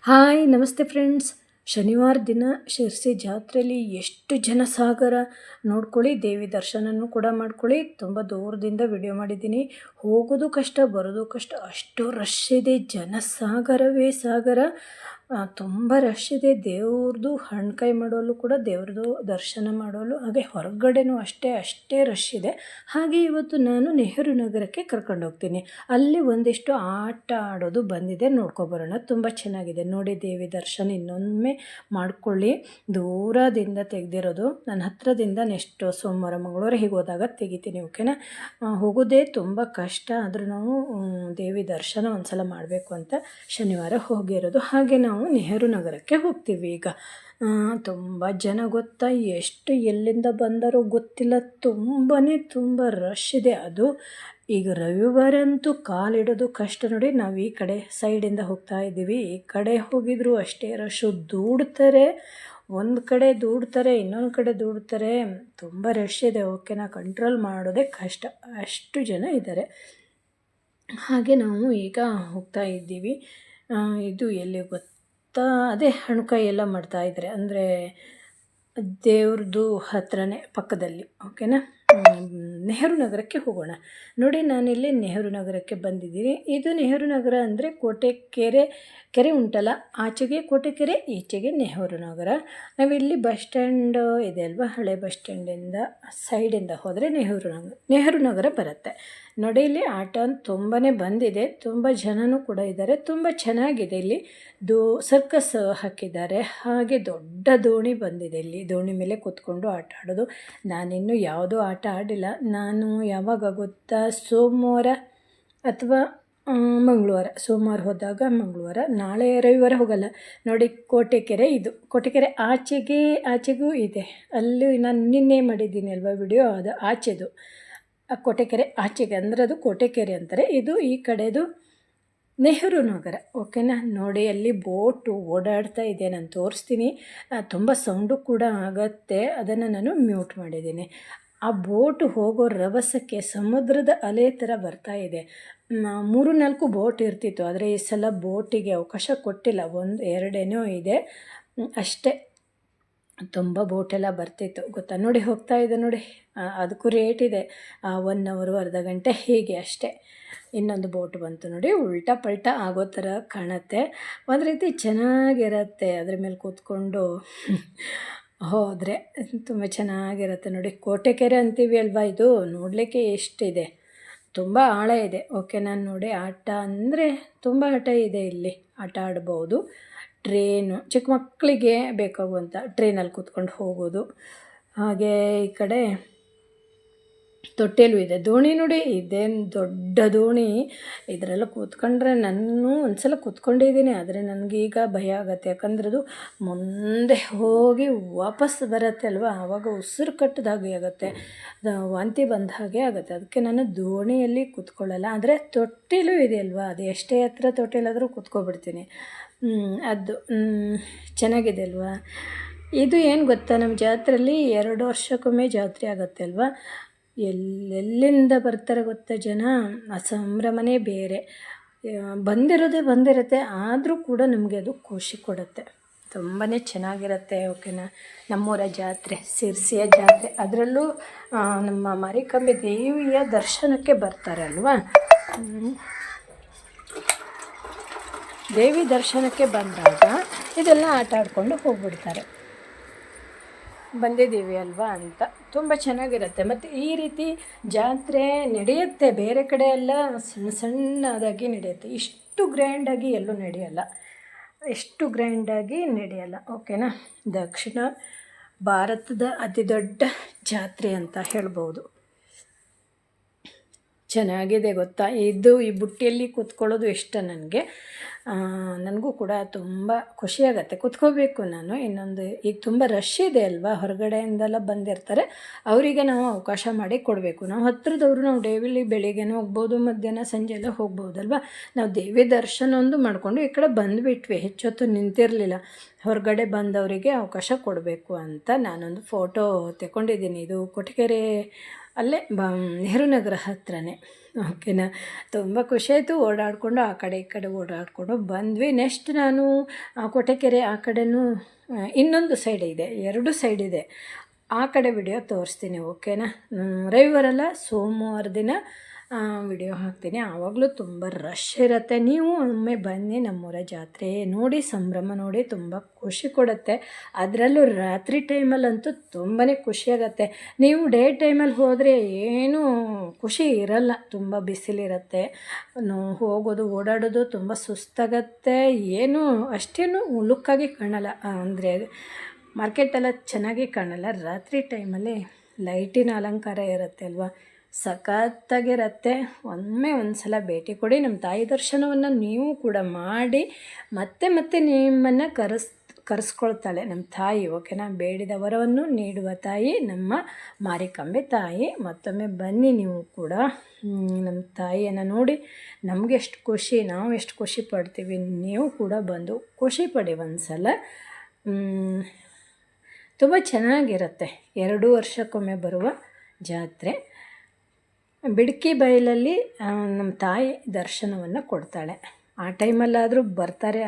Hi ನಮಸ್ತೆ friends. ಶನಿವಾರ ದಿನ ಶಿರ್ಸಿ ಜಾತ್ರೆಯಲ್ಲಿ ಎಷ್ಟು ಜನಸಾಗರ ನೋಡ್ಕೊಳ್ಳಿ. ದೇವಿ ದರ್ಶನನೂ ಕೂಡ ಮಾಡ್ಕೊಳ್ಳಿ. ತುಂಬ ದೂರದಿಂದ ವಿಡಿಯೋ ಮಾಡಿದ್ದೀನಿ. ಹೋಗೋದು ಕಷ್ಟ, ಬರೋದು ಕಷ್ಟ, ಅಷ್ಟು ರಶ್ ಇದೆ. ಜನಸಾಗರವೇ ಸಾಗರ. ತುಂಬ ರಶ್ ಇದೆ. ದೇವ್ರದ್ದು ಹಣ್ಕಾಯಿ ಮಾಡೋಲ್ಲೂ ಕೂಡ, ದೇವ್ರದ್ದು ದರ್ಶನ ಮಾಡೋಲ್ಲೂ, ಹಾಗೆ ಹೊರಗಡೆನೂ ಅಷ್ಟೇ ರಶ್ ಇದೆ. ಹಾಗೆ ಇವತ್ತು ನಾನು ನೆಹರು ನಗರಕ್ಕೆ ಕರ್ಕೊಂಡು ಹೋಗ್ತೀನಿ. ಅಲ್ಲಿ ಒಂದಿಷ್ಟು ಆಟ ಆಡೋದು ಬಂದಿದೆ, ನೋಡ್ಕೊಬರೋಣ. ತುಂಬ ಚೆನ್ನಾಗಿದೆ ನೋಡಿ. ದೇವಿ ದರ್ಶನ ಇನ್ನೊಮ್ಮೆ ಮಾಡ್ಕೊಳ್ಳಿ. ದೂರದಿಂದ ತೆಗೆದಿರೋದು, ನನ್ನ ಹತ್ರದಿಂದ ನೆಕ್ಸ್ಟ್ ಸೋಮವಾರ ಮಂಗಳವಾರ ಹೀಗೆ ಹೋದಾಗ ತೆಗಿತೀನಿ. ಓಕೆನಾ? ಹೋಗೋದೇ ತುಂಬ ಕಷ್ಟ, ಆದರೂ ನಾವು ದೇವಿ ದರ್ಶನ ಒಂದು ಸಲ ಮಾಡಬೇಕು ಅಂತ ಶನಿವಾರ ಹೋಗಿರೋದು. ಹಾಗೆ ನಾವು ನೆಹರು ನಗರಕ್ಕೆ ಹೋಗ್ತೀವಿ. ಈಗ ತುಂಬ ಜನ ಗೊತ್ತಾ, ಎಷ್ಟು ಎಲ್ಲಿಂದ ಬಂದರೋ ಗೊತ್ತಿಲ್ಲ. ತುಂಬ ರಶ್ ಇದೆ. ಅದು ಈಗ ರವಿವಾರ ಅಂತೂ ಕಾಲಿಡೋದು ಕಷ್ಟ ನೋಡಿ. ನಾವು ಈ ಕಡೆ ಸೈಡಿಂದ ಹೋಗ್ತಾ ಇದ್ದೀವಿ. ಈ ಕಡೆ ಹೋಗಿದ್ರು ಅಷ್ಟೇ ರಶ್ಶು. ದೂಡ್ತಾರೆ, ಒಂದು ಕಡೆ ದೂಡ್ತಾರೆ, ಇನ್ನೊಂದು ಕಡೆ ದೂಡ್ತಾರೆ. ತುಂಬ ರಶ್ ಇದೆ. ಓಕೆನಾ? ಕಂಟ್ರೋಲ್ ಮಾಡೋದೇ ಕಷ್ಟ, ಅಷ್ಟು ಜನ ಇದ್ದಾರೆ. ಹಾಗೆ ನಾವು ಈಗ ಹೋಗ್ತಾ ಇದ್ದೀವಿ. ಇದು ಎಲ್ಲಿ ಗೊತ್ತಾ, ಅದೇ ಹಣ್ಕಾಯಿ ಎಲ್ಲ ಮಾಡ್ತಾಯಿದ್ದಾರೆ, ಅಂದರೆ ದೇವ್ರದ್ದು ಹತ್ರನೇ ಪಕ್ಕದಲ್ಲಿ. ಓಕೆನಾ? ನೆಹರು ನಗರಕ್ಕೆ ಹೋಗೋಣ. ನೋಡಿ, ನಾನಿಲ್ಲಿ ನೆಹರು ನಗರಕ್ಕೆ ಬಂದಿದ್ದೀನಿ. ಇದು ನೆಹರು ನಗರ ಅಂದರೆ ಕೆರೆ ಉಂಟಲ್ಲ, ಆಚೆಗೆ ಕೋಟೆಕೆರೆ, ಈಚೆಗೆ ನೆಹರು ನಗರ. ನಾವಿಲ್ಲಿ ಬಸ್ ಸ್ಟ್ಯಾಂಡ್ ಇದೆ ಅಲ್ವಾ, ಹಳೆ ಬಸ್ ಸ್ಟ್ಯಾಂಡಿಂದ ಸೈಡಿಂದ ಹೋದರೆ ನೆಹರು ನಗರ ಬರುತ್ತೆ. ನೋಡಿ, ಇಲ್ಲಿ ಆಟ ತುಂಬಾ ಬಂದಿದೆ. ತುಂಬ ಜನನೂ ಕೂಡ ಇದ್ದಾರೆ. ತುಂಬ ಚೆನ್ನಾಗಿದೆ. ಇಲ್ಲಿ ಸರ್ಕಸ್ ಹಾಕಿದ್ದಾರೆ. ಹಾಗೆ ದೊಡ್ಡ ದೋಣಿ ಬಂದಿದೆ. ಇಲ್ಲಿ ದೋಣಿ ಮೇಲೆ ಕೂತ್ಕೊಂಡು ಆಟ ಆಡೋದು. ನಾನಿನ್ನೂ ಯಾವುದೂ ಆಟ ಆಡಿಲ್ಲ. ನಾನು ಯಾವಾಗ ಗೊತ್ತಾ, ಸೋಮವಾರ ಅಥವಾ ಮಂಗಳವಾರ, ಸೋಮವಾರ ಹೋದಾಗ ಮಂಗಳವಾರ, ನಾಳೆ ರವಿವಾರ ಹೋಗಲ್ಲ. ನೋಡಿ, ಕೋಟೆಕೆರೆ, ಇದು ಕೋಟೆಕೆರೆ ಆಚೆಗೂ ಇದೆ. ಅಲ್ಲಿ ನಾನು ನಿನ್ನೆ ಮಾಡಿದ್ದೀನಿ ಅಲ್ವಾ ವಿಡಿಯೋ, ಅದು ಆಚೆದು. ಆ ಕೋಟೆಕೆರೆ ಆಚೆಗೆ ಅಂದರೆ ಅದು ಕೋಟೆಕೆರೆ ಅಂತಾರೆ. ಇದು ಈ ಕಡೆದು ನೆಹರು ನಗರ. ಓಕೆನಾ? ನೋಡಿ, ಅಲ್ಲಿ ಬೋಟು ಓಡಾಡ್ತಾ ಇದೆ. ನಾನು ತೋರಿಸ್ತೀನಿ. ತುಂಬ ಸೌಂಡು ಕೂಡ ಆಗತ್ತೆ, ಅದನ್ನು ನಾನು ಮ್ಯೂಟ್ ಮಾಡಿದ್ದೀನಿ. ಆ ಬೋಟು ಹೋಗೋ ರಭಸಕ್ಕೆ ಸಮುದ್ರದ ಅಲೆ ಥರ ಬರ್ತಾ ಇದೆ. 3-4 ಬೋಟ್ ಇರ್ತಿತ್ತು, ಆದರೆ ಈ ಸಲ ಬೋಟಿಗೆ ಅವಕಾಶ ಕೊಟ್ಟಿಲ್ಲ. 1-2 ಇದೆ ಅಷ್ಟೇ. ತುಂಬ ಬೋಟೆಲ್ಲ ಬರ್ತಿತ್ತು ಗೊತ್ತಾ. ನೋಡಿ, ಹೋಗ್ತಾ ಇದೆ ನೋಡಿ. ಅದಕ್ಕೂ ರೇಟ್ ಇದೆ. 1 ಅವರು, ಅರ್ಧ ಗಂಟೆ, ಹೀಗೆ ಅಷ್ಟೇ. ಇನ್ನೊಂದು ಬೋಟ್ ಬಂತು ನೋಡಿ, ಉಲ್ಟಾ ಪಲ್ಟಾ ಆಗೋ ಥರ ಕಾಣುತ್ತೆ. ಒಂದು ರೀತಿ ಚೆನ್ನಾಗಿರುತ್ತೆ. ಅದ್ರ ಮೇಲೆ ಕೂತ್ಕೊಂಡು ಹೋದರೆ ತುಂಬ ಚೆನ್ನಾಗಿರುತ್ತೆ ನೋಡಿ. ಕೋಟೆಕೆರೆ ಅಂತೀವಿ ಅಲ್ವಾ, ಇದು ನೋಡಲಿಕ್ಕೆ ಎಷ್ಟಿದೆ, ತುಂಬ ಆಳ ಇದೆ. ಓಕೆ, ನಾನು ನೋಡಿ, ಆಟ ಅಂದರೆ ತುಂಬ ಆಟ ಇದೆ ಇಲ್ಲಿ. ಆಟ ಆಡ್ಬೋದು. ಟ್ರೇನು, ಚಿಕ್ಕ ಮಕ್ಕಳಿಗೆ ಬೇಕಾಗುವಂಥ ಟ್ರೈನಲ್ಲಿ ಕೂತ್ಕೊಂಡು ಹೋಗೋದು. ಹಾಗೆ ಈ ಕಡೆ ತೊಟ್ಟೆಲೂ ಇದೆ. ದೋಣಿ ನೋಡಿ, ಇದೇನು ದೊಡ್ಡ ದೋಣಿ. ಇದರೆಲ್ಲ ಕೂತ್ಕೊಂಡ್ರೆ, ನಾನು ಒಂದು ಸಲ ಕೂತ್ಕೊಂಡಿದ್ದೀನಿ, ಆದರೆ ನನಗೀಗ ಭಯ ಆಗುತ್ತೆ. ಯಾಕಂದ್ರೆ ಅದು ಮುಂದೆ ಹೋಗಿ ವಾಪಸ್ ಬರುತ್ತೆ ಅಲ್ವಾ, ಆವಾಗ ಉಸಿರು ಕಟ್ಟಿದ ಹಾಗೆ ಆಗುತ್ತೆ, ವಾಂತಿ ಬಂದ ಹಾಗೆ ಆಗುತ್ತೆ. ಅದಕ್ಕೆ ನಾನು ದೋಣಿಯಲ್ಲಿ ಕೂತ್ಕೊಳ್ಳಲ್ಲ. ಆದರೆ ತೊಟ್ಟಿಲೂ ಇದೆ ಅಲ್ವಾ, ಅದು ಎಷ್ಟೇ ಹತ್ರ ತೊಟ್ಟಿಲಾದರೂ ಕೂತ್ಕೊಬಿಡ್ತೀನಿ. ಅದು ಚೆನ್ನಾಗಿದೆ ಅಲ್ವಾ. ಇದು ಏನು ಗೊತ್ತಾ, ನಮ್ಮ ಜಾತ್ರೆಯಲ್ಲಿ 2 ವರ್ಷಕ್ಕೊಮ್ಮೆ ಜಾತ್ರೆ ಆಗುತ್ತೆ ಅಲ್ವಾ. ಎಲ್ಲೆಲ್ಲಿಂದ ಬರ್ತಾರೆ ಗೊತ್ತಾ ಜನ. ಆ ಸಂಭ್ರಮನೇ ಬೇರೆ. ಬಂದಿರುತ್ತೆ, ಆದರೂ ಕೂಡ ನಮಗೆ ಅದು ಖುಷಿ ಕೊಡುತ್ತೆ. ತುಂಬಾ ಚೆನ್ನಾಗಿರುತ್ತೆ. ಓಕೆನಾ? ನಮ್ಮೂರ ಜಾತ್ರೆ, ಸಿರ್ಸಿಯ ಜಾತ್ರೆ, ಅದರಲ್ಲೂ ನಮ್ಮ ಮಾರಿಕಾಂಬೆ ದೇವಿಯ ದರ್ಶನಕ್ಕೆ ಬರ್ತಾರೆ ಅಲ್ವಾ. ದೇವಿ ದರ್ಶನಕ್ಕೆ ಬಂದಾಗ ಇದೆಲ್ಲ ಆಟ ಆಡ್ಕೊಂಡು ಹೋಗ್ಬಿಡ್ತಾರೆ. ಬಂದಿದ್ದೀವಿ ಅಲ್ವಾ ಅಂತ. ತುಂಬ ಚೆನ್ನಾಗಿರುತ್ತೆ. ಮತ್ತು ಈ ರೀತಿ ಜಾತ್ರೆ ನಡೆಯುತ್ತೆ ಬೇರೆ ಕಡೆ ಎಲ್ಲ, ಸಣ್ಣದಾಗಿ ನಡೆಯುತ್ತೆ. ಇಷ್ಟು ಗ್ರ್ಯಾಂಡಾಗಿ ಎಲ್ಲೂ ನಡೆಯಲ್ಲ. ಓಕೆನಾ? ದಕ್ಷಿಣ ಭಾರತದ ಅತಿ ದೊಡ್ಡ ಜಾತ್ರೆ ಅಂತ ಹೇಳ್ಬೋದು. ಚೆನ್ನಾಗಿದೆ ಗೊತ್ತಾ. ಈ ಬುಟ್ಟಿಯಲ್ಲಿ ಕೂತ್ಕೊಳ್ಳೋದು ಇಷ್ಟ ನನಗೆ. ನನಗೂ ಕೂಡ ತುಂಬ ಖುಷಿಯಾಗತ್ತೆ, ಕೂತ್ಕೋಬೇಕು ನಾನು. ಇನ್ನೊಂದು, ಈಗ ತುಂಬ ರಶ್ ಇದೆ ಅಲ್ವಾ, ಹೊರಗಡೆಯಿಂದೆಲ್ಲ ಬಂದಿರ್ತಾರೆ, ಅವರಿಗೆ ನಾವು ಅವಕಾಶ ಮಾಡಿ ಕೊಡಬೇಕು. ನಾವು ಹತ್ತಿರದವರು, ನಾವು ಡೈಲಿ ಬೆಳಿಗ್ಗೆನೂ ಹೋಗ್ಬೋದು, ಮಧ್ಯಾಹ್ನ ಸಂಜೆ ಎಲ್ಲ ಹೋಗ್ಬೋದಲ್ವ. ನಾವು ದೇವಿ ದರ್ಶನ ಒಂದು ಮಾಡಿಕೊಂಡು ಈ ಕಡೆ ಬಂದುಬಿಟ್ವಿ. ಹೆಚ್ಚೊತ್ತು ನಿಂತಿರಲಿಲ್ಲ. ಹೊರಗಡೆ ಬಂದವರಿಗೆ ಅವಕಾಶ ಕೊಡಬೇಕು ಅಂತ ನಾನೊಂದು ಫೋಟೋ ತಗೊಂಡಿದ್ದೀನಿ. ಇದು ಕೊಟಗೆರೆ ಅಲ್ಲೇ ನೆಹರು ನಗರ ಹತ್ರನೇ. ಓಕೆನಾ. ತುಂಬ ಖುಷಿ ಆಯಿತು. ಓಡಾಡಿಕೊಂಡು ಆ ಕಡೆ ಈ ಕಡೆ ಓಡಾಡಿಕೊಂಡು ಬಂದ್ವಿ. ನೆಕ್ಸ್ಟ್ ನಾನು ಕೊಟೆಕೆರೆ ಆ ಕಡೆನೂ ಇನ್ನೊಂದು ಸೈಡ್ ಇದೆ, 2 ಸೈಡ್ ಇದೆ, ಆ ಕಡೆ ವಿಡಿಯೋ ತೋರಿಸ್ತೀನಿ. ಓಕೆನಾ. ರವಿವಾರಲ್ಲ, ಸೋಮವಾರ ದಿನ ವಿಡಿಯೋ ಹಾಕ್ತೀನಿ. ಆವಾಗಲೂ ತುಂಬ ರಶ್ ಇರುತ್ತೆ. ನೀವು ಒಮ್ಮೆ ಬನ್ನಿ, ನಮ್ಮೂರ ಜಾತ್ರೆ ನೋಡಿ, ಸಂಭ್ರಮ ನೋಡಿ, ತುಂಬ ಖುಷಿ ಕೊಡುತ್ತೆ. ಅದರಲ್ಲೂ ರಾತ್ರಿ ಟೈಮಲ್ಲಂತೂ ತುಂಬಾ ಖುಷಿಯಾಗತ್ತೆ. ನೀವು ಡೇ ಟೈಮಲ್ಲಿ ಹೋದರೆ ಏನೂ ಖುಷಿ ಇರಲ್ಲ, ತುಂಬ ಬಿಸಿಲಿರುತ್ತೆ. ಹೋಗೋದು ಓಡಾಡೋದು ತುಂಬ ಸುಸ್ತಾಗತ್ತೆ, ಏನೂ ಅಷ್ಟೇನು ಲುಕ್ಕಾಗಿ ಕಾಣಲ್ಲ, ಅಂದರೆ ಮಾರ್ಕೆಟೆಲ್ಲ ಚೆನ್ನಾಗಿ ಕಾಣಲ್ಲ. ರಾತ್ರಿ ಟೈಮಲ್ಲಿ ಲೈಟಿನ ಅಲಂಕಾರ ಇರುತ್ತೆ ಅಲ್ವಾ, ಸಖತ್ತಾಗಿರುತ್ತೆ. ಒಮ್ಮೆ ಒಂದು ಸಲ ಭೇಟಿ ಕೊಡಿ. ನಮ್ಮ ತಾಯಿ ದರ್ಶನವನ್ನು ನೀವು ಕೂಡ ಮಾಡಿ ಮತ್ತೆ ಮತ್ತೆ ನಿಮ್ಮನ್ನು ಕರೆಸ್ಕೊಳ್ತಾಳೆ ನಮ್ಮ ತಾಯಿ. ಓಕೆನಾ. ಬೇಡಿದ ವರವನ್ನು ನೀಡುವ ತಾಯಿ ನಮ್ಮ ಮಾರಿಕಾಂಬೆ ತಾಯಿ. ಮತ್ತೊಮ್ಮೆ ಬನ್ನಿ ನೀವು ಕೂಡ, ನಮ್ಮ ತಾಯಿಯನ್ನು ನೋಡಿ ನಮಗೆ ಎಷ್ಟು ಖುಷಿ, ನಾವು ಎಷ್ಟು ಖುಷಿ ಪಡ್ತೀವಿ. ನೀವು ಕೂಡ ಬಂದು ಖುಷಿ ಪಡಿ ಒಂದು ಸಲ. ತುಂಬ ಚೆನ್ನಾಗಿರುತ್ತೆ. 2 ವರ್ಷಕ್ಕೊಮ್ಮೆ ಬರುವ ಜಾತ್ರೆ. ಬಿಡ್ಕಿ ಬಯಲಲ್ಲಿ ನಮ್ಮ ತಾಯಿ ದರ್ಶನವನ್ನು ಕೊಡ್ತಾಳೆ. ಆ ಟೈಮಲ್ಲಾದರೂ ಬರ್ತಾರೆ